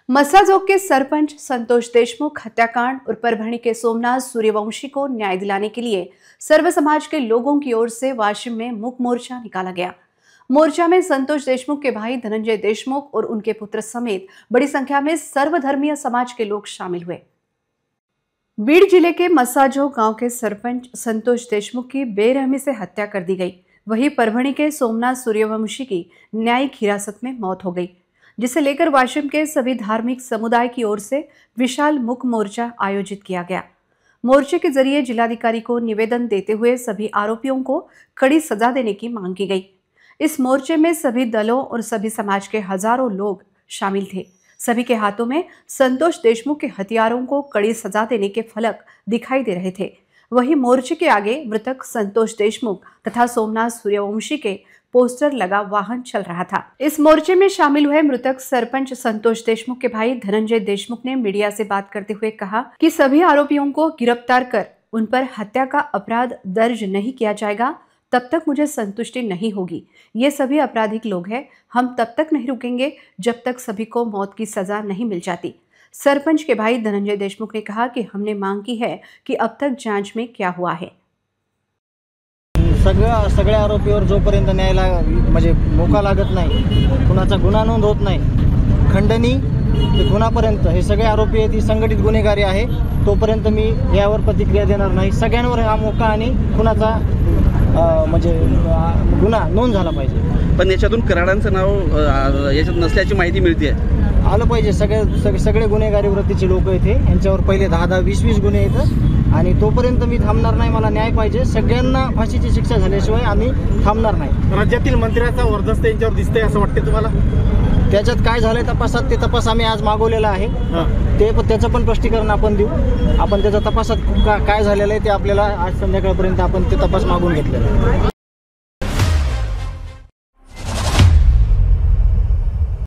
मस्साजोग के सरपंच संतोष देशमुख हत्याकांड और परभणी के सोमनाथ सूर्यवंशी को न्याय दिलाने के लिए सर्व समाज के लोगों की ओर से वाशिम में मुक मोर्चा निकाला गया। मोर्चा में संतोष देशमुख के भाई धनंजय देशमुख और उनके पुत्र समेत बड़ी संख्या में सर्वधर्मीय समाज के लोग शामिल हुए। बीड जिले के मस्साजोग गांव के सरपंच संतोष देशमुख की बेरहमी से हत्या कर दी गई। वहीं परभणी के सोमनाथ सूर्यवंशी की न्यायिक हिरासत में मौत हो गई, जिसे लेकर वाशिम के सभी धार्मिक समुदाय की ओर से विशाल मुक मोर्चा आयोजित किया गया। मोर्चे के जरिए जिलाधिकारी को निवेदन देते हुए सभी आरोपियों को कड़ी सजा देने की मांग की गई। इस मोर्चे में सभी दलों और सभी समाज के हजारों लोग शामिल थे। सभी के हाथों में संतोष देशमुख के हथियारों को कड़ी सजा देने के फलक दिखाई दे रहे थे। वहीं मोर्चे के आगे मृतक संतोष देशमुख तथा सोमनाथ सूर्यवंशी के पोस्टर लगा वाहन चल रहा था। इस मोर्चे में शामिल हुए मृतक सरपंच संतोष देशमुख के भाई धनंजय देशमुख ने मीडिया से बात करते हुए कहा कि सभी आरोपियों को गिरफ्तार कर उन पर हत्या का अपराध दर्ज नहीं किया जाएगा तब तक मुझे संतुष्टि नहीं होगी। ये सभी आपराधिक लोग हैं, हम तब तक नहीं रुकेंगे जब तक सभी को मौत की सजा नहीं मिल जाती। सरपंच के भाई धनंजय देशमुख ने कहा कि हमने मांग की है कि अब तक जांच में क्या हुआ है। सगळ्या आरोपीवर जोपर्यंत न्यायाला म्हणजे मोका लागत नाही, कुणाचा गुन्हा नोंद होत नाही, खंडणी ते गुन्हापर्यंत हे सगळे आरोपी आहेत, संघटित गुन्हेगारी आहे, तोपर्यंत मी यावर प्रतिक्रिया देणार नाही। सगळ्यांवर हा मोका आणि कुणाचा म्हणजे गुन्हा नोंद झाला पाहिजे। पण याच्यातून कराडांचं नाव याच्यात नसल्याची माहिती मिळते आलं पाहिजे। सगळे गुन्हेगारी वृत्तीचे लोक इथे यांच्यावर पहिले 10-10, 20-20 गुन्हे आहेत आणि तोपर्यंत मी थांबणार नाही। मला न्याय पाहिजे। सगळ्यांना फाशीची शिक्षा झाल्याशिवाय आम्ही थांबणार नाही। राज्यातील मंत्र्याचा वर्दस्त यांच्यावर दिसतंय असं वाटतं तुम्हाला? त्याच्यात काय झालंय तपासात, ते तपास आम्ही आज मागवलेला आहे। त्याचं पण स्पष्टीकरण आपण देऊ। आपण त्याचा तपासात काय झालेलं आहे ते आपल्याला आज संध्याकाळपर्यंत आपण ते तपास मागून घेतलेला आहे।